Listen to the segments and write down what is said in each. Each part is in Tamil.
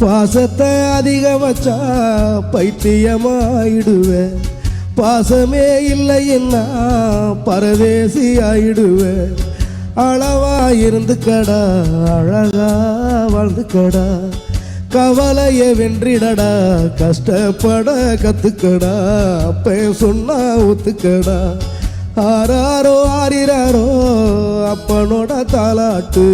பாசத்தை அதிக வச்சா பைத்தியமாயிடுவேன். பாசமே இல்லைன்னா பரதேசி ஆயிடுவேன். அளவா இருந்துக்கடா, அழகா வாழ்ந்துக்கடா, கவலைய வென்றிடடா, கஷ்டப்பட கத்துக்கடா, அப்ப சொன்னா ஒத்துக்கடா. ஆராரோ ஆரிராரோ அப்பனோட தாலாட்டு.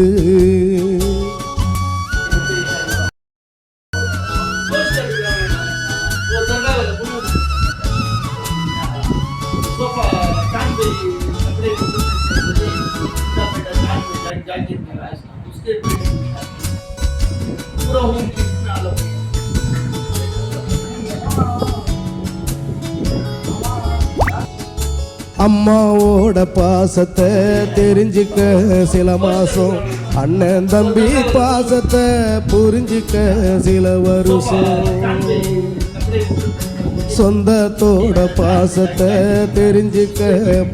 அம்மாவோட பாசத்தை தெரிஞ்சுக்க சில மாசம், அண்ணன் தம்பி பாசத்தை புரிஞ்சுக்க சில வருஷம், சொந்தத்தோட பாசத்தை தெரிஞ்சுக்க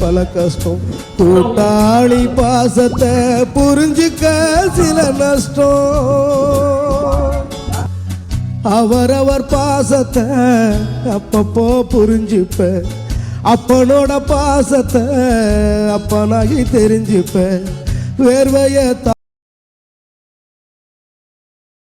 பல கஷ்டம், கூட்டாளி பாசத்தை புரிஞ்சுக்க சில நஷ்டம். அவரவர் பாசத்தை அப்பப்போ புரிஞ்சுப்ப, அப்பனோட பாசத்தை அப்பனாகி தெரிஞ்சுப்ப. வேர்வைய